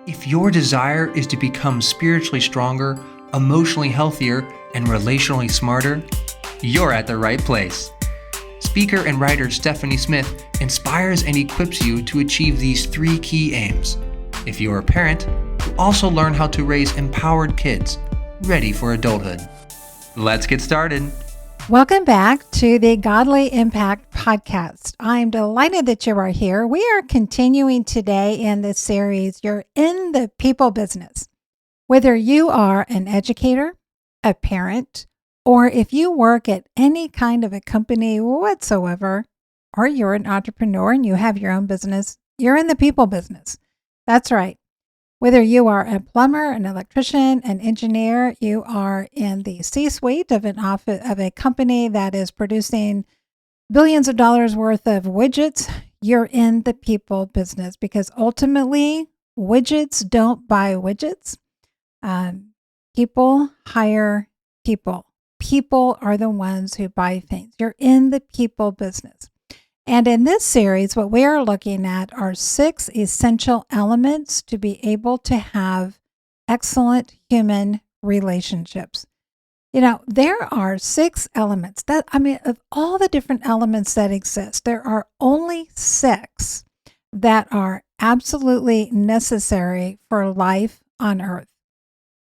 If your desire is to become spiritually stronger, emotionally healthier, and relationally smarter, you're at the right place. Speaker and writer Stephanie Smith inspires and equips you to achieve these 3 key aims. If you're a parent, you also learn how to raise empowered kids, ready for adulthood. Let's get started. Welcome back to the Godly Impact Podcast. I'm delighted that you are here. We are continuing today in this series, You're in the People Business. Whether you are an educator, a parent, or if you work at any kind of a company whatsoever, or you're an entrepreneur and you have your own business, you're in the people business. That's right. Whether you are a plumber, an electrician, an engineer, you are in the C-suite of a company that is producing billions of dollars worth of widgets, you're in the people business because ultimately widgets don't buy widgets. People hire people. People are the ones who buy things. You're in the people business. And in this series, what we are looking at are 6 essential elements to be able to have excellent human relationships. You know, there are 6 elements of all the different elements that exist, there are only 6 that are absolutely necessary for life on earth.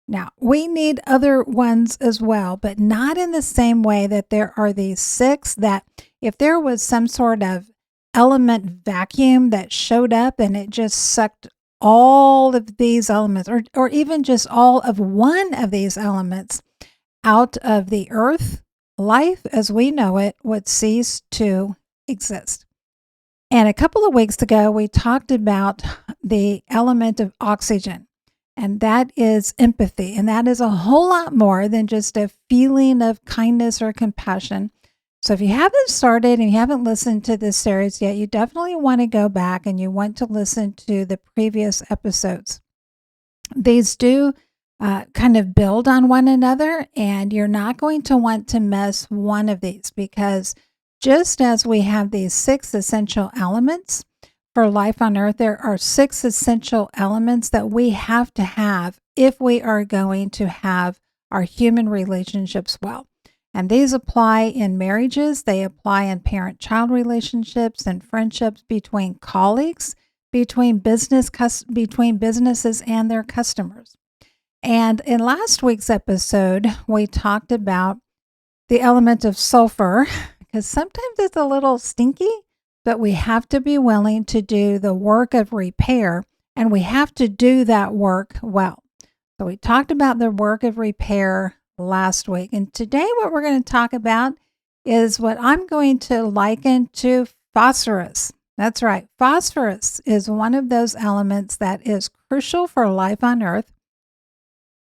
Now, we need other ones as well, but not in the same way that there are these 6 that if there was some sort of element vacuum that showed up and it just sucked all of these elements, or even just all of one of these elements out of the earth, life as we know it would cease to exist. And a couple of weeks ago, we talked about the element of oxygen. And that is empathy. And that is a whole lot more than just a feeling of kindness or compassion. So if you haven't started and you haven't listened to this series yet, you definitely want to go back and you want to listen to the previous episodes. These do kind of build on one another, and you're not going to want to miss one of these because just as we have these 6 essential elements for life on earth, there are 6 essential elements that we have to have if we are going to have our human relationships well. And these apply in marriages, they apply in parent-child relationships and friendships between colleagues, between businesses and their customers. And in last week's episode, we talked about the element of sulfur, because sometimes it's a little stinky, but we have to be willing to do the work of repair, and we have to do that work well. So we talked about the work of repair last week, and today what we're going to talk about is what I'm going to liken to phosphorus. That's right. Phosphorus is one of those elements that is crucial for life on Earth.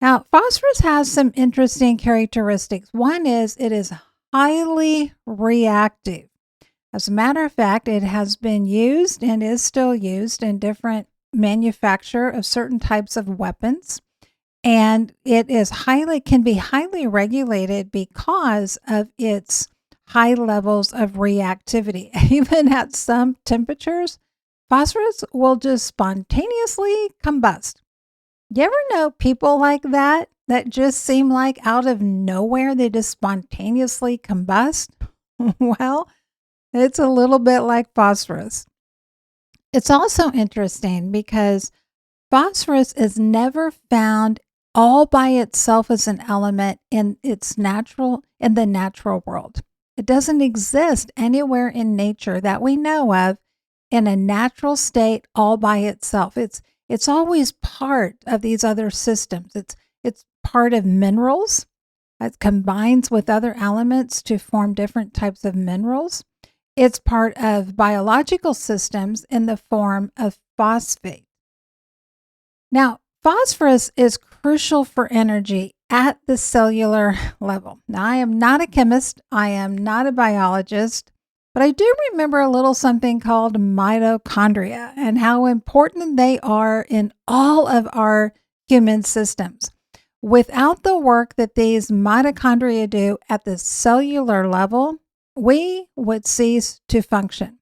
Now, phosphorus has some interesting characteristics. One is it is highly reactive. As a matter of fact, it has been used and is still used in different manufacture of certain types of weapons. And it can be highly regulated because of its high levels of reactivity. Even at some temperatures, phosphorus will just spontaneously combust. You ever know people like that just seem like out of nowhere, they just spontaneously combust? Well, it's a little bit like phosphorus. It's also interesting because phosphorus is never found all by itself as an element in the natural world. It doesn't exist anywhere in nature that we know of in a natural state all by itself. It's always part of these other systems. It's part of minerals. It combines with other elements to form different types of minerals. It's part of biological systems in the form of phosphate. Now, phosphorus is crucial for energy at the cellular level. Now, I am not a chemist. I am not a biologist, but I do remember a little something called mitochondria and how important they are in all of our human systems. Without the work that these mitochondria do at the cellular level, we would cease to function.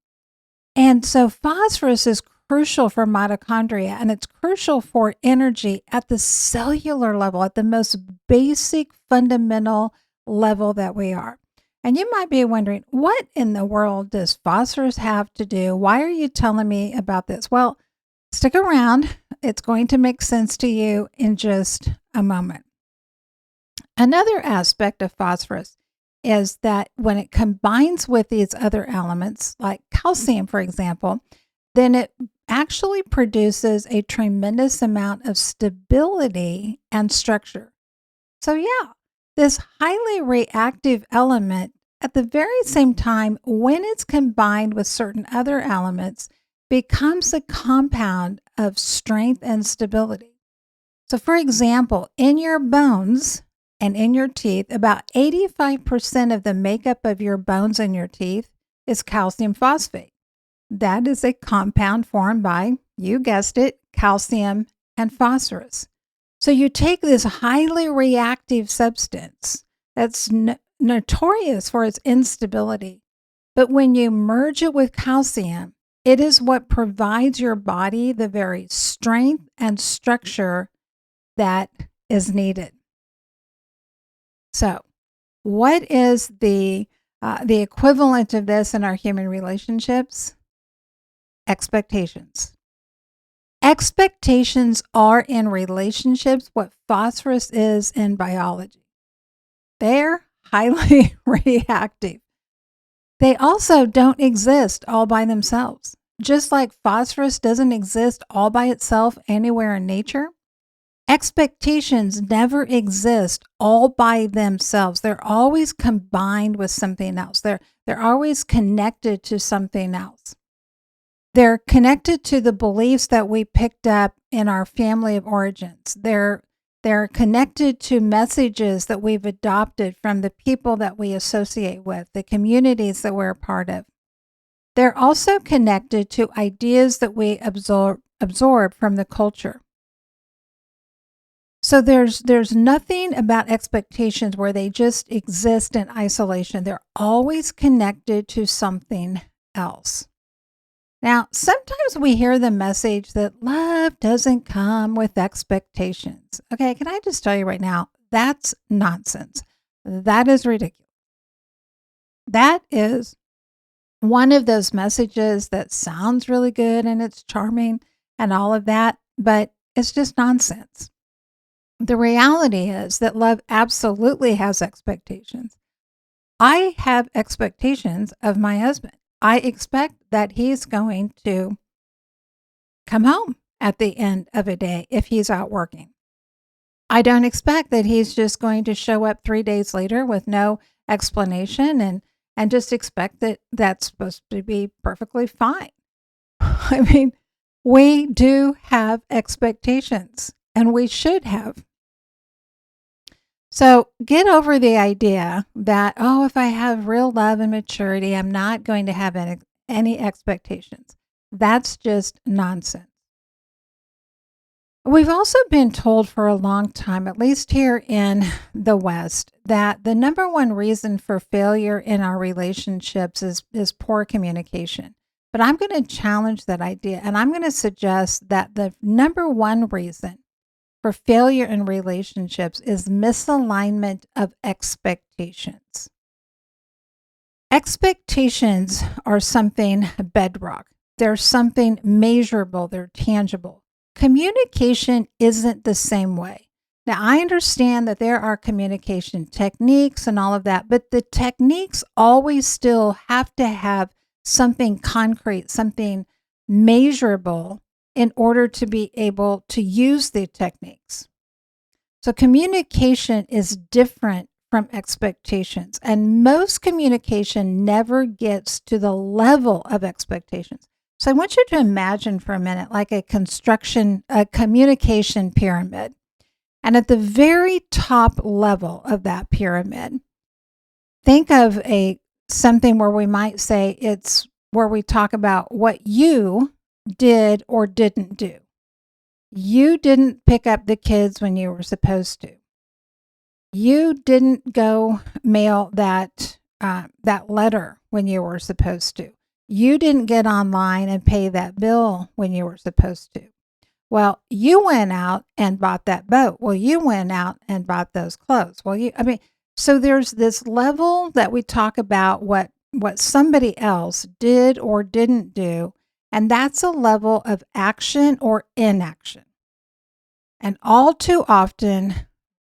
And so phosphorus is crucial for mitochondria, and it's crucial for energy at the cellular level, at the most basic fundamental level that we are. And you might be wondering, what in the world does phosphorus have to do? Why are you telling me about this? Well, stick around. It's going to make sense to you in just a moment. Another aspect of phosphorus is that when it combines with these other elements, like calcium, for example, then it actually produces a tremendous amount of stability and structure. So, yeah, this highly reactive element, at the very same time, when it's combined with certain other elements, becomes a compound of strength and stability. So, for example, in your bones and in your teeth, about 85% of the makeup of your bones and your teeth is calcium phosphate. That is a compound formed by, you guessed it, calcium and phosphorus. So you take this highly reactive substance that's notorious for its instability, but when you merge it with calcium, it is what provides your body the very strength and structure that is needed. So, what is the equivalent of this in our human relationships? Expectations. Expectations are in relationships what phosphorus is in biology. They're highly reactive. They also don't exist all by themselves. Just like phosphorus doesn't exist all by itself anywhere in nature, expectations never exist all by themselves. They're always combined with something else. They're always connected to something else. They're connected to the beliefs that we picked up in our family of origins. They're connected to messages that we've adopted from the people that we associate with, the communities that we're a part of. They're also connected to ideas that we absorb from the culture. So there's nothing about expectations where they just exist in isolation. They're always connected to something else. Now, sometimes we hear the message that love doesn't come with expectations. Okay, can I just tell you right now, that's nonsense. That is ridiculous. That is one of those messages that sounds really good and it's charming and all of that, but it's just nonsense. The reality is that love absolutely has expectations. I have expectations of my husband. I expect that he's going to come home at the end of a day if he's out working. I don't expect that he's just going to show up 3 days later with no explanation and just expect that that's supposed to be perfectly fine. I mean, we do have expectations, and we should have. So get over the idea that, oh, if I have real love and maturity, I'm not going to have any expectations. That's just nonsense. We've also been told for a long time, at least here in the West, that the number one reason for failure in our relationships is poor communication. But I'm going to challenge that idea, and I'm going to suggest that the number one reason for failure in relationships is misalignment of expectations. Expectations are something bedrock. They're something measurable. They're tangible. Communication isn't the same way. Now, I understand that there are communication techniques and all of that, but the techniques always still have to have something concrete, something measurable in order to be able to use the techniques. So communication is different from expectations, and most communication never gets to the level of expectations. So I want you to imagine for a minute like a communication pyramid. And at the very top level of that pyramid, think of something where we might say it's where we talk about what you did or didn't do. You didn't pick up the kids when you were supposed to. You didn't go mail that letter when you were supposed to. You didn't get online and pay that bill when you were supposed to. Well, you went out and bought that boat. Well, you went out and bought those clothes. So there's this level that we talk about what somebody else did or didn't do, and that's a level of action or inaction. And all too often,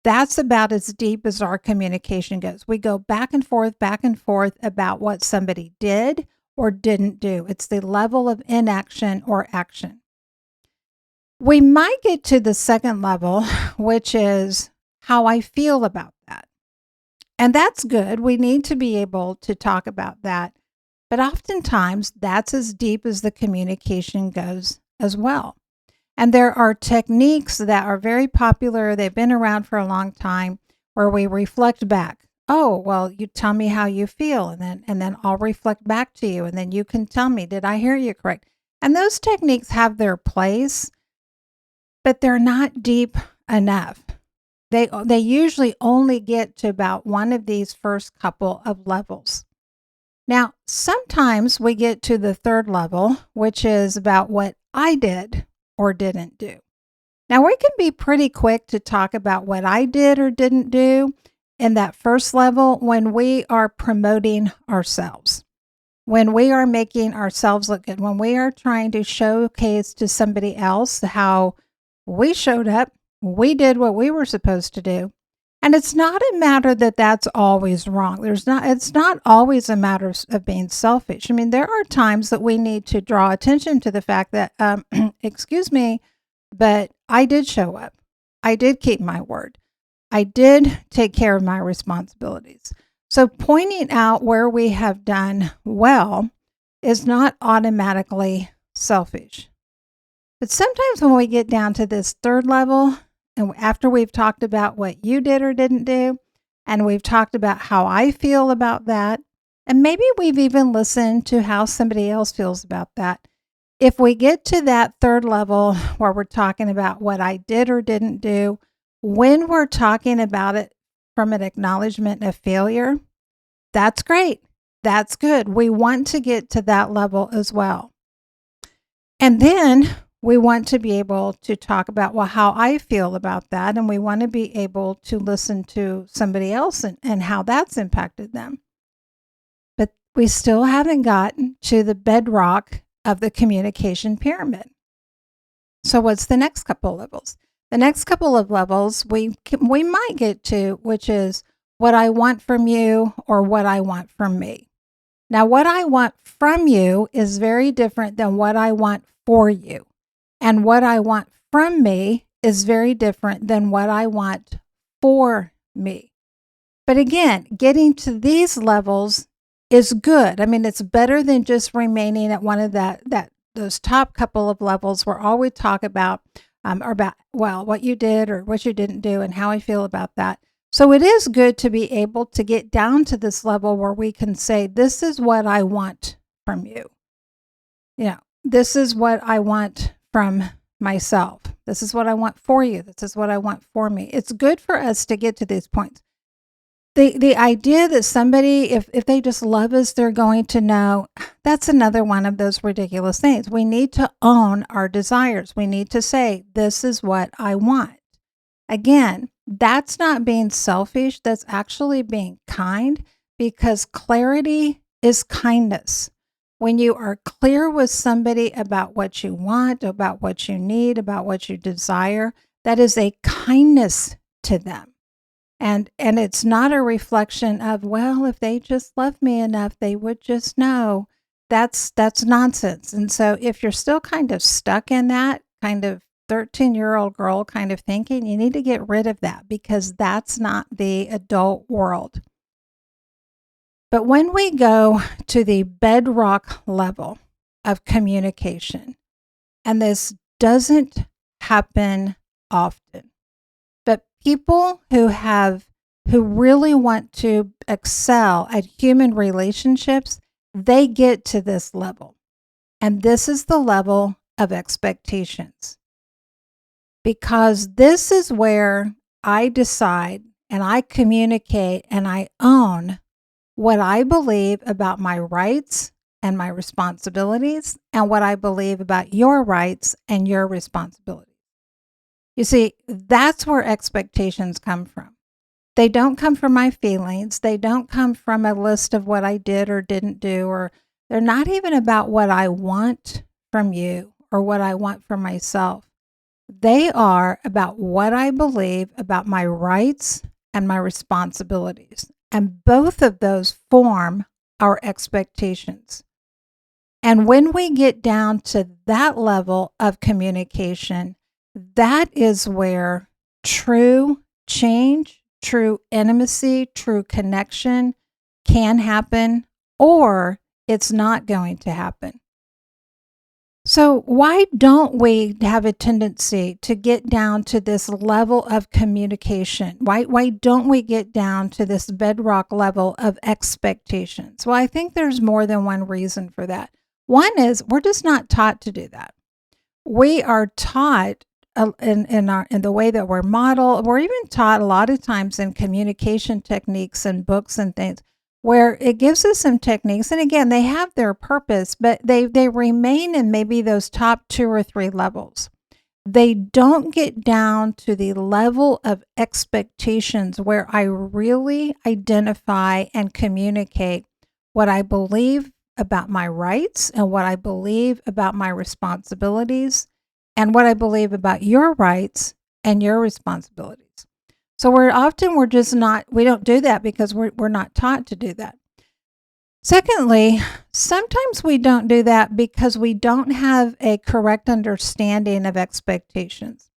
that's about as deep as our communication goes. We go back and forth about what somebody did or didn't do. It's the level of inaction or action. We might get to the second level, which is how I feel about that. And that's good. We need to be able to talk about that. But oftentimes, that's as deep as the communication goes as well. And there are techniques that are very popular. They've been around for a long time where we reflect back. Oh, well, you tell me how you feel, and then I'll reflect back to you, and then you can tell me, did I hear you correct? And those techniques have their place, but they're not deep enough. They usually only get to about one of these first couple of levels. Now, sometimes we get to the third level, which is about what I did or didn't do. Now, we can be pretty quick to talk about what I did or didn't do in that first level when we are promoting ourselves, when we are making ourselves look good, when we are trying to showcase to somebody else how we showed up, we did what we were supposed to do. And it's not a matter that that's always wrong. It's not always a matter of being selfish. I mean, there are times that we need to draw attention to the fact that, excuse me, but I did show up. I did keep my word. I did take care of my responsibilities. So pointing out where we have done well is not automatically selfish. But sometimes when we get down to this third level, and after we've talked about what you did or didn't do, and we've talked about how I feel about that, and maybe we've even listened to how somebody else feels about that. If we get to that third level where we're talking about what I did or didn't do, when we're talking about it from an acknowledgement of failure, that's great. That's good. We want to get to that level as well. And then we want to be able to talk about, well, how I feel about that. And we want to be able to listen to somebody else and how that's impacted them. But we still haven't gotten to the bedrock of the communication pyramid. So what's the next couple of levels? The next couple of levels we might get to, which is what I want from you or what I want from me. Now, what I want from you is very different than what I want for you. And what I want from me is very different than what I want for me. But again, getting to these levels is good. I mean, it's better than just remaining at one of those top couple of levels where all we talk about are about, well, what you did or what you didn't do and how I feel about that. So it is good to be able to get down to this level where we can say, this is what I want from you. This is what I want from myself. This is what I want for you. This is what I want for me. It's good for us to get to these points. The idea that somebody, if they just love us, they're going to know, that's another one of those ridiculous things. We need to own our desires. We need to say, this is what I want. Again, that's not being selfish. That's actually being kind, because clarity is kindness. When you are clear with somebody about what you want, about what you need, about what you desire, that is a kindness to them. And it's not a reflection of, well, if they just love me enough, they would just know. That's nonsense. And so if you're still kind of stuck in that kind of 13-year-old girl kind of thinking, you need to get rid of that, because that's not the adult world. But when we go to the bedrock level of communication, and this doesn't happen often, but people who really want to excel at human relationships, they get to this level. And this is the level of expectations. Because this is where I decide and I communicate and I own what I believe about my rights and my responsibilities, and what I believe about your rights and your responsibilities. You see, that's where expectations come from. They don't come from my feelings. They don't come from a list of what I did or didn't do, or they're not even about what I want from you or what I want for myself. They are about what I believe about my rights and my responsibilities. And both of those form our expectations. And when we get down to that level of communication, that is where true change, true intimacy, true connection can happen, or it's not going to happen. So, why don't we have a tendency to get down to this level of communication? Why don't we get down to this bedrock level of expectations? Well, I think there's more than one reason for that. One is we're just not taught to do that. We are taught in the way that we're modeled. We're even taught a lot of times in communication techniques and books and things where it gives us some techniques. And again, they have their purpose, but they remain in maybe those top 2 or 3 levels. They don't get down to the level of expectations where I really identify and communicate what I believe about my rights and what I believe about my responsibilities and what I believe about your rights and your responsibilities. So we don't do that because we're not taught to do that. Secondly, sometimes we don't do that because we don't have a correct understanding of expectations.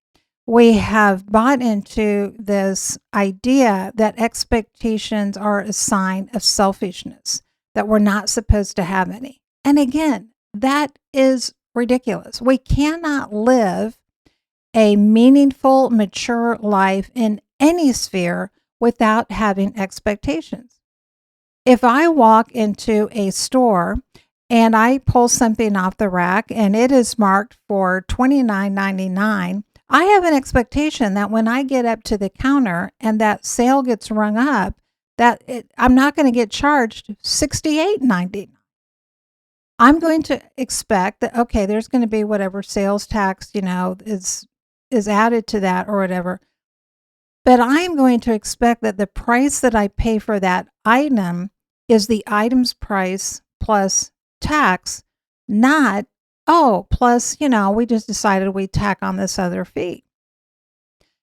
We have bought into this idea that expectations are a sign of selfishness, that we're not supposed to have any. And again, that is ridiculous. We cannot live a meaningful, mature life in any sphere without having expectations. If I walk into a store and I pull something off the rack and it is marked for $29.99, I have an expectation that when I get up to the counter and that sale gets rung up, I'm not going to get charged $68.99. I'm going to expect that, okay, there's going to be whatever sales tax, is added to that or whatever. But I'm going to expect that the price that I pay for that item is the item's price plus tax, not, plus, we just decided we tack on this other fee.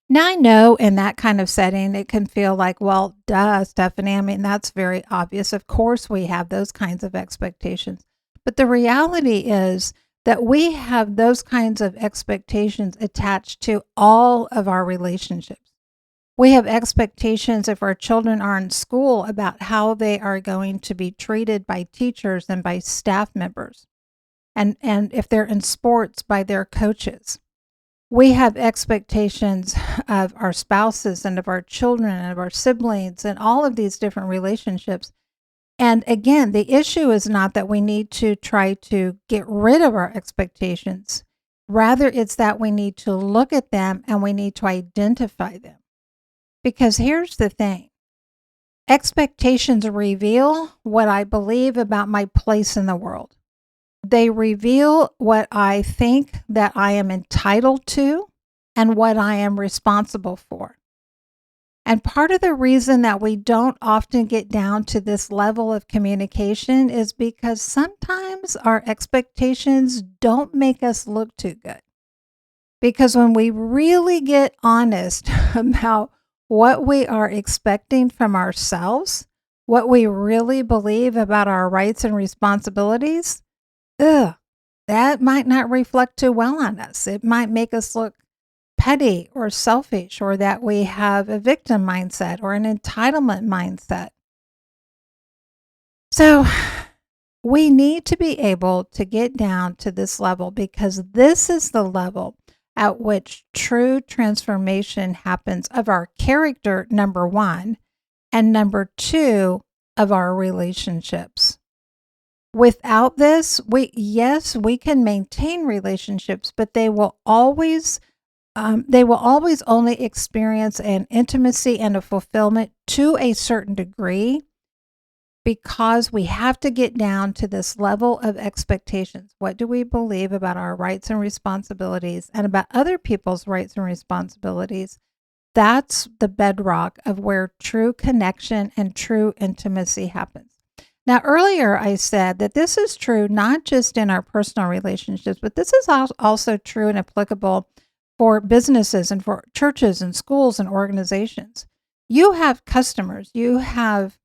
Now, I know in that kind of setting, it can feel like, well, duh, Stephanie. I mean, that's very obvious. Of course, we have those kinds of expectations. But the reality is that we have those kinds of expectations attached to all of our relationships. We have expectations if our children are in school about how they are going to be treated by teachers and by staff members, and if they're in sports, by their coaches. We have expectations of our spouses and of our children and of our siblings and all of these different relationships. And again, the issue is not that we need to try to get rid of our expectations. Rather, it's that we need to look at them and we need to identify them. Because here's the thing. Expectations reveal what I believe about my place in the world. They reveal what I think that I am entitled to and what I am responsible for. And part of the reason that we don't often get down to this level of communication is because sometimes our expectations don't make us look too good. Because when we really get honest about what we are expecting from ourselves, what we really believe about our rights and responsibilities, that might not reflect too well on us. It might make us look petty or selfish, or that we have a victim mindset or an entitlement mindset. So we need to be able to get down to this level, because this is the level at which true transformation happens of our character, number one, and number two, of our relationships. Without this, we can maintain relationships, but they will always only experience an intimacy and a fulfillment to a certain degree. because we have to get down to this level of expectations. What do we believe about our rights and responsibilities and about other people's rights and responsibilities? That's the bedrock of where true connection and true intimacy happens. Now, earlier I said that this is true not just in our personal relationships, but this is also true and applicable for businesses and for churches and schools and organizations. You have customers, you have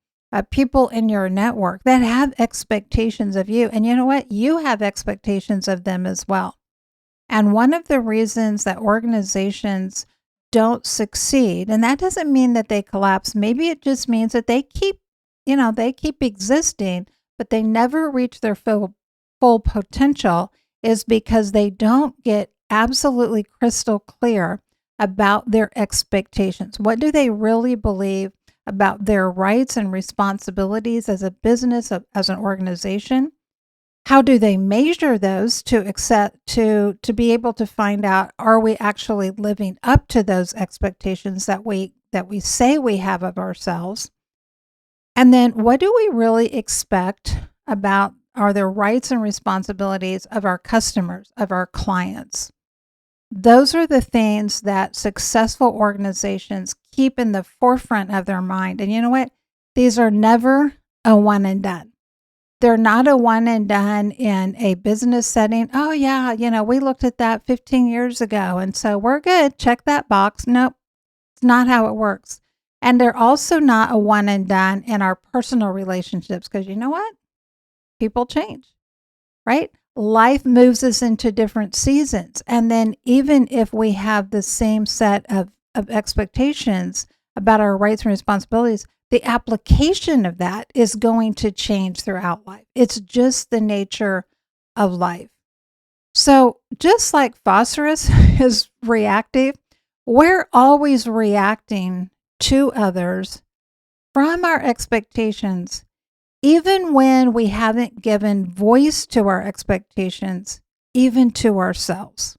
people in your network that have expectations of you. And you know what? You have expectations of them as well. And one of the reasons that organizations don't succeed, and that doesn't mean that they collapse, maybe it just means that they keep existing, but they never reach their full potential, is because they don't get absolutely crystal clear about their expectations. What do they really believe about their rights and responsibilities as a business, as an organization? How do they measure those to be able to find out, are we actually living up to those expectations that we say we have of ourselves? And then what do we really expect about are the rights and responsibilities of our customers, of our clients? Those are the things that successful organizations keep in the forefront of their mind. And you know what? These are never a one and done. They're not a one and done in a business setting. Oh, yeah, we looked at that 15 years ago, and so we're good. Check that box. Nope, it's not how it works. And they're also not a one and done in our personal relationships, because you know what? People change, right? Life moves us into different seasons. And then even if we have the same set of expectations about our rights and responsibilities, the application of that is going to change throughout life. It's just the nature of life. So just like phosphorus is reactive, we're always reacting to others from our expectations, even when we haven't given voice to our expectations, even to ourselves.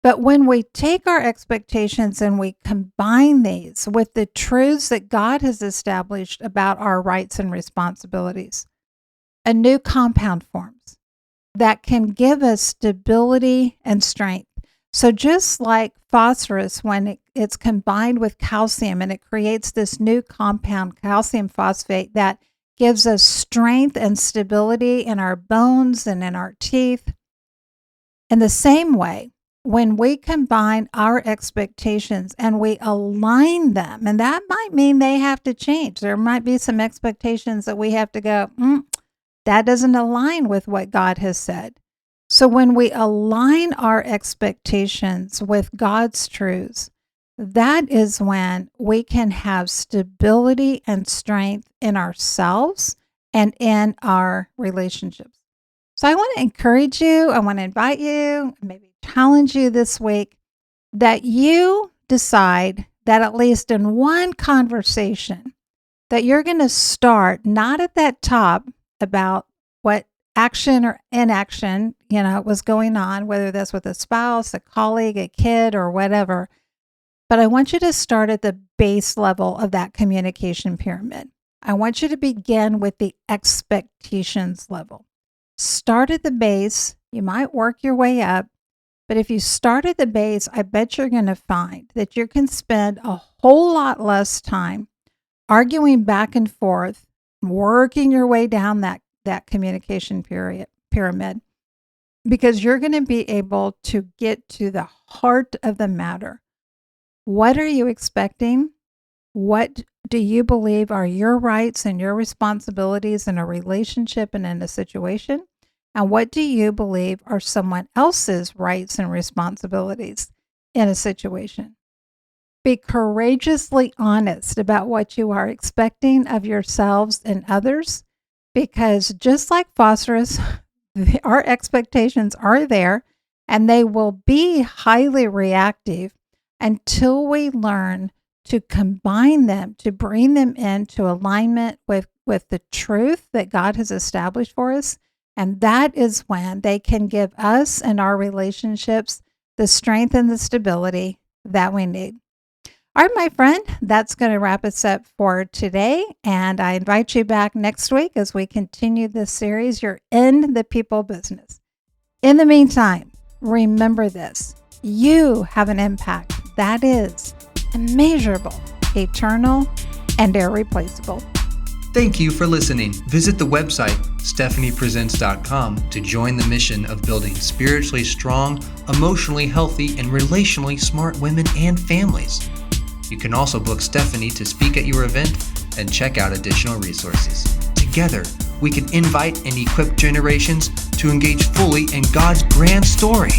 But when we take our expectations and we combine these with the truths that God has established about our rights and responsibilities, a new compound forms that can give us stability and strength. So just like phosphorus, when it's combined with calcium and it creates this new compound, calcium phosphate, that gives us strength and stability in our bones and in our teeth. In the same way, when we combine our expectations and we align them, and that might mean they have to change. There might be some expectations that we have to go, that doesn't align with what God has said. So when we align our expectations with God's truths, that is when we can have stability and strength in ourselves and in our relationships. So I want to encourage you, I want to invite you, maybe challenge you this week, that you decide that at least in one conversation that you're going to start not at that top about what action or inaction, was going on, whether that's with a spouse, a colleague, a kid, or whatever. But I want you to start at the base level of that communication pyramid. I want you to begin with the expectations level. Start at the base. You might work your way up. But if you start at the base, I bet you're going to find that you can spend a whole lot less time arguing back and forth, working your way down that communication pyramid, because you're going to be able to get to the heart of the matter. What are you expecting? What do you believe are your rights and your responsibilities in a relationship and in a situation? And what do you believe are someone else's rights and responsibilities in a situation? Be courageously honest about what you are expecting of yourselves and others, because just like phosphorus, our expectations are there and they will be highly reactive until we learn to combine them, to bring them into alignment with the truth that God has established for us. And that is when they can give us and our relationships the strength and the stability that we need. All right, my friend, that's going to wrap us up for today. And I invite you back next week as we continue this series. You're in the people business. In the meantime, remember this: you have an impact that is immeasurable, eternal, and irreplaceable. Thank you for listening. Visit the website stephaniepresents.com to join the mission of building spiritually strong, emotionally healthy, and relationally smart women and families. You can also book Stephanie to speak at your event and check out additional resources. Together, we can invite and equip generations to engage fully in God's grand story.